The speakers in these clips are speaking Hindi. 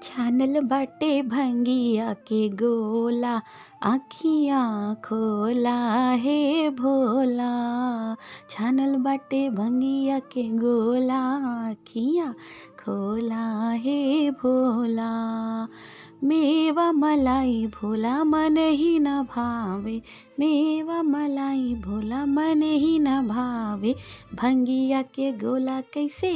छानल बाटे भंगिया के गोला, आखियाँ खोला हे भोला। छानल बाटे भंगिया के गोला, आखियाँ खोला हे भोला। मेवा मलाई भोला मन ही न भावे, मेवा मलाई भोला मन ही न भावे। भंगिया के गोला कैसे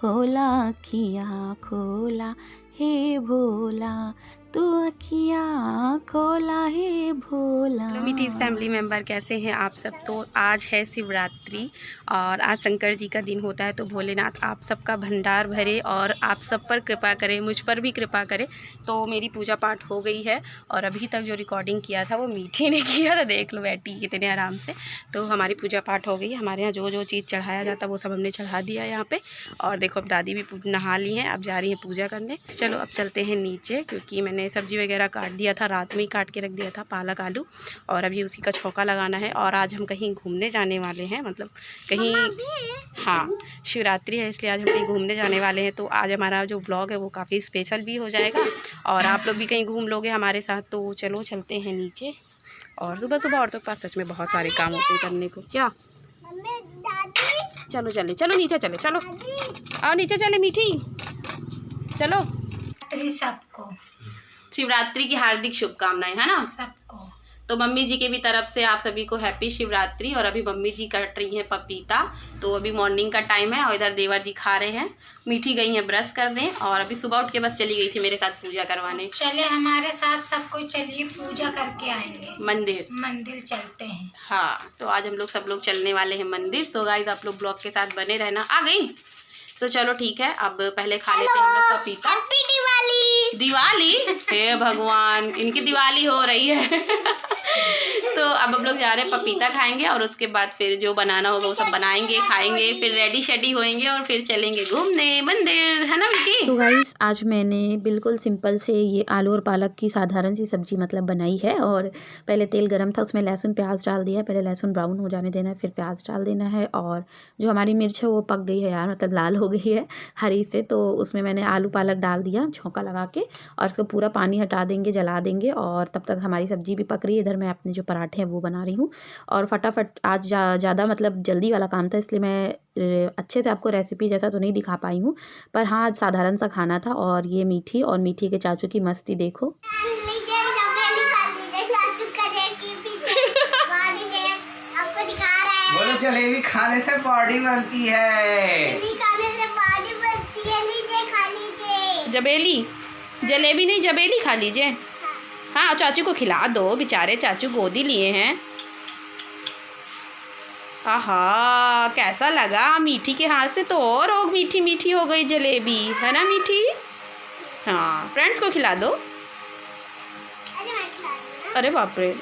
होला, अखियाँ खोला हे भोला, तू अखियाँ खोला हे भोला। हेलो मीठीज़ फैमिली मेम्बर, कैसे हैं आप सब। तो आज है शिवरात्रि और आज शंकर जी का दिन होता है। तो भोलेनाथ आप सबका भंडार भरे और आप सब पर कृपा करें, मुझ पर भी कृपा करें। तो मेरी पूजा पाठ हो गई है और अभी तक जो रिकॉर्डिंग किया था वो मीठी ने किया था। देख लो बैठी कितने आराम से। तो हमारी पूजा पाठ हो गई है। हमारे यहाँ जो जो चीज़ चढ़ाया जाता वो सब हमने चढ़ा दिया यहाँ पे। और देखो अब दादी भी नहा ली हैं, अब जा रही हैं पूजा करने। चलो अब चलते हैं नीचे, क्योंकि मैंने सब्जी वगैरह काट दिया था, रात में ही काट के रख दिया था पालक आलू, और अभी उसी का छौंका लगाना है। और आज हम कहीं घूमने जाने वाले हैं, मतलब कहीं, हाँ शिवरात्रि है इसलिए आज हम कहीं घूमने जाने वाले हैं। तो आज हमारा जो व्लॉग है वो काफ़ी स्पेशल भी हो जाएगा और आप लोग भी कहीं घूम लोगे हमारे साथ। तो चलो चलते हैं नीचे। और सुबह सुबह औरतों के पास सच में बहुत सारे काम होते हैं करने को। क्या चलो चले, चलो नीचे चले, चलो और नीचे चले मीठी, चलो। सबको शिवरात्रि की हार्दिक शुभकामनाएं, है ना सबको। तो मम्मी जी के भी तरफ से आप सभी को हैप्पी शिवरात्रि। और अभी मम्मी जी कट रही हैं पपीता। तो अभी मॉर्निंग का टाइम है और इधर देवर जी खा रहे हैं। मीठी गई हैं ब्रश करने और अभी सुबह उठ के बस चली गई थी मेरे साथ पूजा करवाने। चले हमारे साथ सबको, चलिए पूजा करके आएंगे। मंदिर चलते हैं। हाँ तो आज हम लोग सब लोग चलने वाले हैं मंदिर। सो गाइस आप लोग ब्लॉग के साथ बने रहना। आ गई तो चलो ठीक है, अब पहले खा लेते हैं हम लोग पपीता। दिवाली हे भगवान, इनकी दिवाली हो रही है। तो अब हम लोग जा रहे हैं, पपीता खाएंगे और उसके बाद फिर जो बनाना होगा वो सब बनाएंगे, खाएंगे, फिर रेडी शेडी होएंगे और फिर चलेंगे घूमने मंदिर, है ना विकी। तो गाइस आज मैंने बिल्कुल सिंपल से ये आलू और पालक की साधारण सी सब्जी मतलब बनाई है। और पहले तेल गरम था, उसमें लहसुन प्याज डाल दिया। पहले लहसुन ब्राउन हो जाने देना है, फिर प्याज डाल देना है। और जो हमारी मिर्च है वो पक गई है यार, मतलब लाल हो गई है हरी से। तो उसमें मैंने आलू पालक डाल दिया छौंका लगा के, और उसका पूरा पानी हटा देंगे, जला देंगे। और तब तक हमारी सब्जी भी पक रही है। इधर मैं अपने जो पराठे हैं वो बना रही हूँ। और फटाफट आज ज़्यादा मतलब जल्दी वाला काम था, इसलिए मैं अच्छे से आपको रेसिपी जैसा तो नहीं दिखा पाई हूँ, पर हाँ आज साधारण सा खाना था। और ये मीठी और मीठी के चाचू की मस्ती देखो। बोलो जलेबी खाने से बॉडी बनती है। जबेली, जलेबी नहीं जबेली खा लीजिए। हाँ चाचू को खिला दो, बेचारे चाचू गोदी लिए हैं। आहा कैसा लगा मीठी के हाथ से, तो और मीठी मीठी हो गई जलेबी, है ना मीठी। हाँ फ्रेंड्स को खिला दो। अरे बाप रे।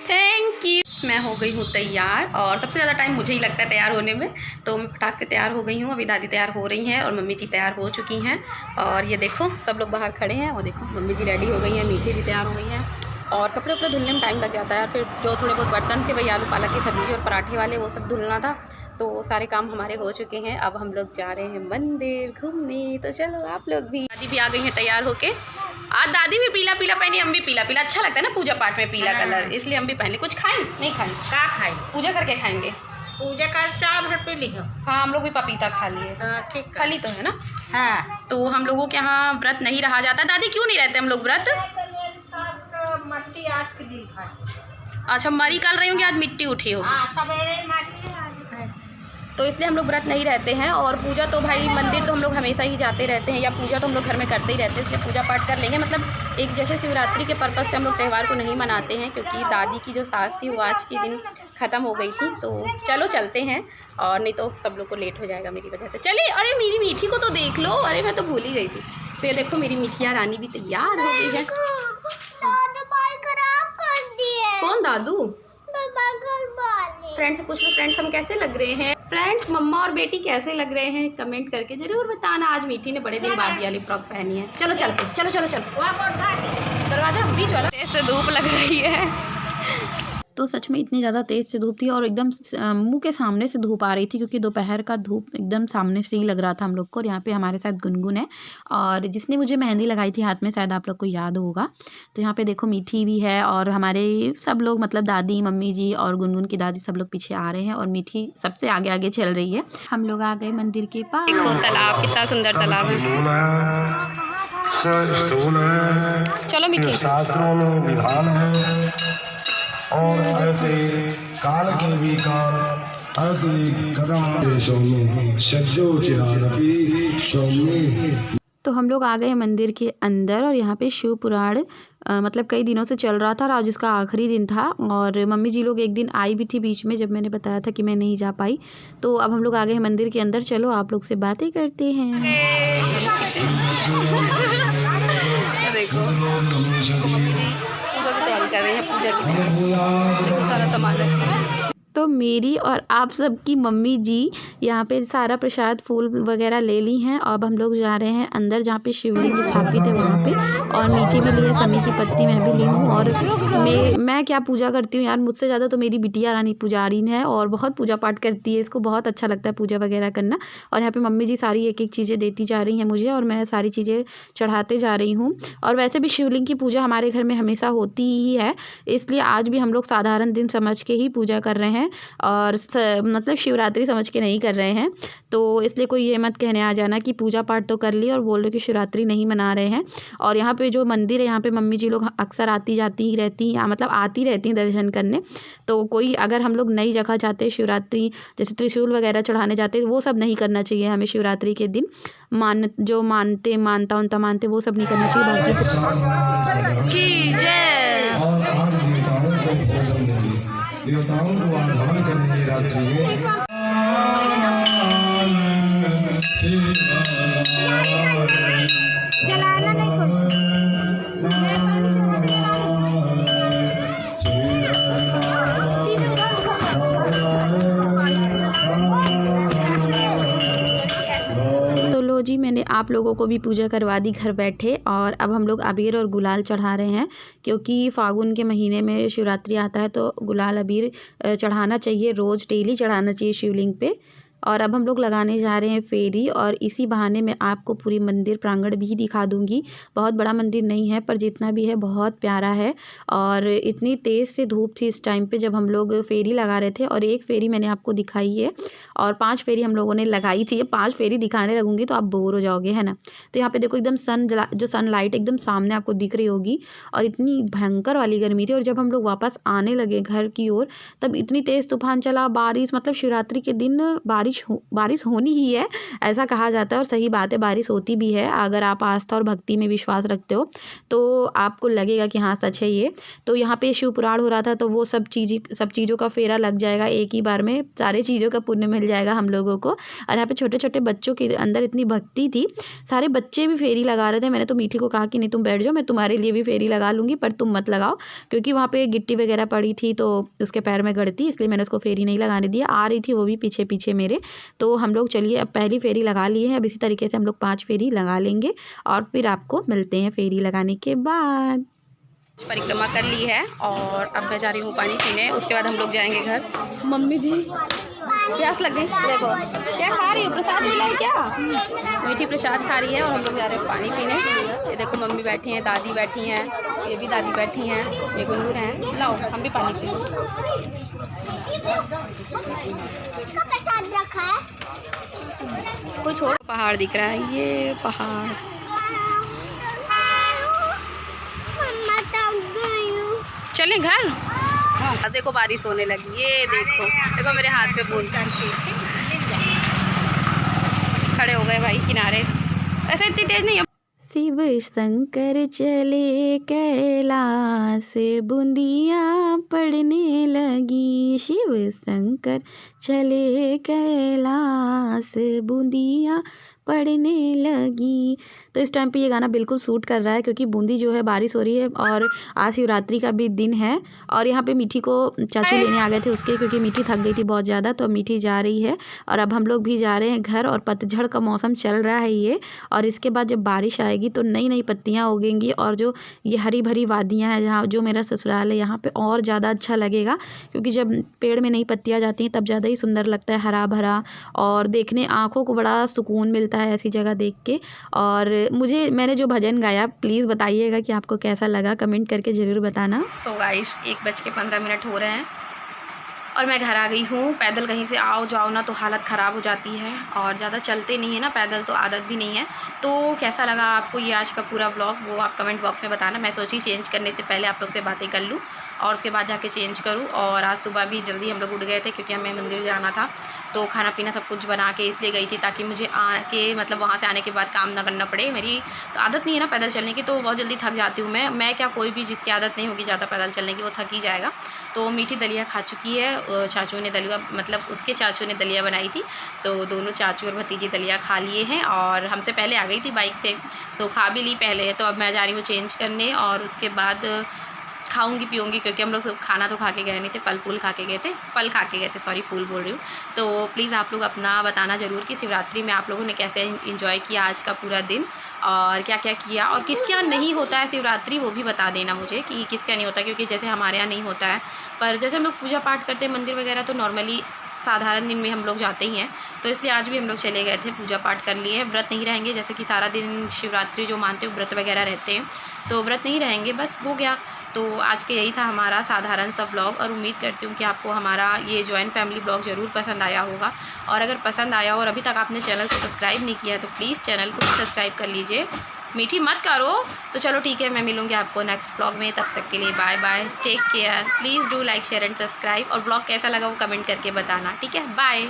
Thank you. मैं हो गई हूँ तैयार और सबसे ज़्यादा टाइम मुझे ही लगता है तैयार होने में। तो मैं फटाक से तैयार हो गई हूँ। अभी दादी तैयार हो रही हैं और मम्मी जी तैयार हो चुकी हैं। और ये देखो सब लोग बाहर खड़े हैं। और देखो मम्मी जी रेडी हो गई हैं, मीठी भी तैयार हो गई हैं। और कपड़े वपड़े धुलने में टाइम लग जाता है। फिर जो थोड़े बहुत बर्तन थे वही आलू पालक की सब्ज़ी और पराठे वाले वो सब धुलना था। तो वो सारे काम हमारे हो चुके हैं। अब हम लोग जा रहे हैं मंदिर घूमने। तो चलो आप लोग भी। दादी भी आ गई हैं तैयार होके। आज दादी भी पीला पीला पहनी, हम भी पीला पीला। अच्छा लगता है ना पूजा पाठ में पीला कलर, इसलिए हम भी पहने। कुछ खाएं नहीं खाएं, क्या खाई? पूजा करके खाएंगे। पूजा कर चाय भर पी ली हो। हाँ हम लोग भी पपीता खा लिए। ठीक खाली तो है ना। हाँ तो हम लोगों के यहाँ व्रत नहीं रहा जाता। दादी क्यों नहीं रहते हम लोग व्रत? मट्टी आज के दिन खाई। अच्छा मरी कल रही होंगी, आज मिट्टी उठी होगी, सवेरे मट्टी तो इसलिए हम लोग व्रत नहीं रहते हैं। और पूजा तो भाई मंदिर तो हम लोग हमेशा ही जाते रहते हैं, या पूजा तो हम लोग घर में करते ही रहते हैं, इसलिए पूजा पाठ कर लेंगे। मतलब एक जैसे शिवरात्रि के पर्पज़ से हम लोग त्यौहार को नहीं मनाते हैं, क्योंकि दादी की जो सास थी वो आज के दिन ख़त्म हो गई थी। तो चलो चलते हैं, और नहीं तो सब लोग को लेट हो जाएगा मेरी वजह से। चलिए। अरे मेरी मीठी को तो देख लो, अरे मैं तो भूल ही गई थी। तो ये देखो मेरी मिठिया रानी भी तैयार हो गई है। कौन दादू? फ्रेंड्स से पूछ लो, फ्रेंड्स हम कैसे लग रहे हैं। फ्रेंड्स मम्मा और बेटी कैसे लग रहे हैं कमेंट करके जरूर बताना। आज मीठी ने बड़े दिन बाद वाली फ्रॉक पहनी है। चलो चलते, चलो चलो चलो। दरवाजा बीच वाला। ऐसे धूप लग रही है। तो सच में इतनी ज़्यादा तेज़ से धूप थी और एकदम मुँह के सामने से धूप आ रही थी, क्योंकि दोपहर का धूप एकदम सामने से ही लग रहा था हम लोग को। और यहाँ पे हमारे साथ गुनगुन है, और जिसने मुझे मेहंदी लगाई थी हाथ में, शायद आप लोग को याद होगा। तो यहाँ पे देखो मीठी भी है, और हमारे सब लोग मतलब दादी, मम्मी जी और गुनगुन की दादी सब लोग पीछे आ रहे हैं, और मीठी सबसे आगे आगे चल रही है। हम लोग आ गए मंदिर के पास। देखो तालाब, कितना सुंदर तालाब है। चलो मीठी। शास्त्रों में विधान है और ऐसे काल के भी काल, ऐसे कदम सौम्य सज्जो चिरारपी सौम्य। तो हम लोग आ गए मंदिर के अंदर, और यहाँ पे शिव पुराण मतलब कई दिनों से चल रहा था, और आज उसका आखिरी दिन था। और मम्मी जी लोग एक दिन आई भी थी बीच में, जब मैंने बताया था कि मैं नहीं जा पाई। तो अब हम लोग आ गए हैं मंदिर के अंदर। चलो आप लोग से बातें करते हैं। देखो पूजा की तैयारी कर रहे हैं, पूजा की देखो सारा सामान रखा है। तो मेरी और आप सबकी मम्मी जी यहाँ पे सारा प्रसाद फूल वगैरह ले ली हैं। अब हम लोग जा रहे हैं अंदर, जहाँ पे शिवलिंग स्थापित है वहाँ पे। और मीठी भी ली है, समी की पत्ती मैं भी ली हूँ। और मैं क्या पूजा करती हूँ यार, मुझसे ज़्यादा तो मेरी बिटिया रानी पुजारी है, और बहुत पूजा पाठ करती है, इसको बहुत अच्छा लगता है पूजा वगैरह करना। और यहाँ पे मम्मी जी सारी एक एक चीज़ें देती जा रही हैं मुझे, और मैं सारी चीज़ें चढ़ाते जा रही हूँ। और वैसे भी शिवलिंग की पूजा हमारे घर में हमेशा होती ही है, इसलिए आज भी हम लोग साधारण दिन समझ के ही पूजा कर रहे हैं, और मतलब शिवरात्रि समझ के नहीं कर रहे हैं। तो इसलिए कोई ये मत कहने आ जाना कि पूजा पाठ तो कर ली और बोल रहे कि शिवरात्रि नहीं मना रहे हैं। और यहाँ पे जो मंदिर है, यहाँ पे मम्मी जी लोग अक्सर आती जाती ही रहती हैं, मतलब आती रहती हैं दर्शन करने। तो कोई अगर हम लोग नई जगह जाते शिवरात्रि, जैसे त्रिशूल वगैरह चढ़ाने जाते, वो सब नहीं करना चाहिए हमें शिवरात्रि के दिन। जो मानते वो सब नहीं करना चाहिए। बाकी देवताओं को आह्वान करने रात्रि में जी मैंने आप लोगों को भी पूजा करवा दी घर बैठे। और अब हम लोग अबीर और गुलाल चढ़ा रहे हैं, क्योंकि फागुन के महीने में शिवरात्रि आता है, तो गुलाल अबीर चढ़ाना चाहिए, रोज़ डेली चढ़ाना चाहिए शिवलिंग पे। और अब हम लोग लगाने जा रहे हैं फेरी, और इसी बहाने मैं आपको पूरी मंदिर प्रांगण भी दिखा दूंगी। बहुत बड़ा मंदिर नहीं है, पर जितना भी है बहुत प्यारा है। और इतनी तेज़ से धूप थी इस टाइम पे जब हम लोग फेरी लगा रहे थे, और एक फेरी मैंने आपको दिखाई है, और 5 फेरी हम लोगों ने लगाई थी। 5 फेरी दिखाने लगूंगी तो आप बोर हो जाओगे, है ना। तो यहाँ पे देखो एकदम जो सनलाइट एकदम सामने आपको दिख रही होगी, और इतनी भयंकर वाली गर्मी थी। और जब हम लोग वापस आने लगे घर की ओर, तब इतनी तेज़ तूफान चला, बारिश, मतलब शिवरात्रि के दिन बारिश होनी ही है, ऐसा कहा जाता है। और सही बात है, बारिश होती भी है। अगर आप आस्था और भक्ति में विश्वास रखते हो तो आपको लगेगा कि हाँ सच है ये। तो यहाँ पे शिव पुराण हो रहा था, तो वो सब चीज़ों का फेरा लग जाएगा एक ही बार में, सारे चीज़ों का पुण्य मिल जाएगा हम लोगों को। और यहाँ पे छोटे छोटे बच्चों के अंदर इतनी भक्ति थी, सारे बच्चे भी फेरी लगा रहे थे। मैंने तो मीठी को कहा कि नहीं तुम बैठ जाओ, मैं तुम्हारे लिए भी फेरी लगा लूँगी, पर तुम मत लगाओ, क्योंकि वहाँ पे गिट्टी वगैरह पड़ी थी तो उसके पैर में गड़ती, इसलिए मैंने उसको फेरी नहीं लगाने दिया। आ रही थी वो भी पीछे पीछे मेरे। तो हम लोग चलिए अब पहली फेरी लगा लिए हैं, अब इसी तरीके से हम लोग 5 फेरी लगा लेंगे, और फिर आपको मिलते हैं फेरी लगाने के बाद। परिक्रमा कर ली है, और अब मैं जा रही हूँ पानी पीने, उसके बाद हम लोग जाएंगे घर। मम्मी जी प्यास लग गई, देखो क्या खा रही हो, प्रसाद मिला है क्या? मीठी प्रसाद खा रही है, और हम लोग जा रहे हैं पानी पीने। ये देखो मम्मी बैठी हैं, दादी बैठी हैं, ये भी दादी बैठी हैं, ये गुनगुन हैं। लाओ हम भी पानी पीएं। इसका प्रसाद रखा है, कोई छोड़। पहाड़ दिख रहा है, ये पहाड़। चलें घर। अब देखो बारिश होने लगी, ये देखो देखो मेरे हाथ पे बूंद करके खड़े हो गए भाई किनारे। ऐसे इतनी तेज नहीं है। शिव शंकर चले कैलाश, बूंदियाँ पड़ने लगी। शिव शंकर चले कैलाश, बूंदियाँ पड़ने लगी। तो इस टाइम पे ये गाना बिल्कुल सूट कर रहा है क्योंकि बूंदी जो है बारिश हो रही है और आज शिवरात्रि का भी दिन है। और यहाँ पे मीठी को चाचू लेने आ गए थे उसके, क्योंकि मीठी थक गई थी बहुत ज़्यादा, तो मीठी जा रही है और अब हम लोग भी जा रहे हैं घर। और पतझड़ का मौसम चल रहा है ये, और इसके बाद जब बारिश आएगी तो नई नई पत्तियाँ उगेंगी और जो ये हरी भरी वादियाँ हैं जहाँ जो मेरा ससुराल है यहाँ पे और ज़्यादा अच्छा लगेगा, क्योंकि जब पेड़ में नई पत्तियाँ जाती हैं तब ज़्यादा ही सुंदर लगता है, हरा भरा, और देखने आँखों को बड़ा सुकून मिलता है ऐसी जगह देख के। और मैंने जो भजन गाया प्लीज़ बताइएगा कि आपको कैसा लगा, कमेंट करके ज़रूर बताना। सो गाइस 1:15 हो रहे हैं और मैं घर आ गई हूँ। पैदल कहीं से आओ जाओ ना तो हालत ख़राब हो जाती है, और ज़्यादा चलते नहीं है ना पैदल, तो आदत भी नहीं है। तो कैसा लगा आपको ये आज का पूरा व्लॉग, वो आप कमेंट बॉक्स में बताना। मैं सोची चेंज करने से पहले आप लोग से बातें कर लूँ और उसके बाद जाके चेंज करूँ। और आज सुबह भी जल्दी हम लोग उठ गए थे क्योंकि हमें मंदिर जाना था, तो खाना पीना सब कुछ बना के इसलिए गई थी ताकि मुझे आके मतलब वहाँ से आने के बाद काम ना करना पड़े। मेरी आदत नहीं है ना पैदल चलने की, तो बहुत जल्दी थक जाती हूँ मैं क्या, कोई भी जिसकी आदत नहीं होगी ज़्यादा पैदल चलने की वो थक ही जाएगा। तो मीठी दलिया खा चुकी है, चाचू ने दलिया मतलब उसके चाचू ने दलिया बनाई थी, तो दोनों चाचू और भतीजी दलिया खा लिए हैं और हमसे पहले आ गई थी बाइक से, तो खा भी ली पहले। तो अब मैं जा रही हूँ चेंज करने और उसके बाद खाऊंगी पीऊँगी, क्योंकि हम लोग सब खाना तो खा के गए नहीं थे, फल खा के गए थे, सॉरी फूल बोल रही हूँ। तो प्लीज़ आप लोग अपना बताना ज़रूर कि शिवरात्रि में आप लोगों ने कैसे एंजॉय किया आज का पूरा दिन, और क्या क्या किया, और किसके यहाँ नहीं होता है शिवरात्रि वो भी बता देना मुझे कि किसके यहाँ नहीं होता, क्योंकि जैसे हमारे यहाँ नहीं होता है, पर जैसे हम लोग पूजा पाठ करते हैं मंदिर वगैरह तो नॉर्मली साधारण दिन में हम लोग जाते ही हैं। तो इसलिए आज भी हम लोग चले गए थे, पूजा पाठ कर लिए हैं। व्रत नहीं रहेंगे, जैसे कि सारा दिन शिवरात्रि जो मानते हो व्रत वगैरह रहते हैं, तो व्रत नहीं रहेंगे, बस हो गया। तो आज के यही था हमारा साधारण सा व्लॉग, और उम्मीद करती हूँ कि आपको हमारा ये जॉइंट फैमिली व्लॉग ज़रूर पसंद आया होगा। और अगर पसंद आया और अभी तक आपने चैनल को सब्सक्राइब नहीं किया है तो प्लीज़ चैनल को सब्सक्राइब कर लीजिए। मीठी मत करो। तो चलो ठीक है, मैं मिलूँगी आपको नेक्स्ट व्लॉग में, तब तक के लिए bye bye, take care, please do like share and subscribe. और व्लॉग कैसा लगा वो कमेंट करके बताना, ठीक है, बाय।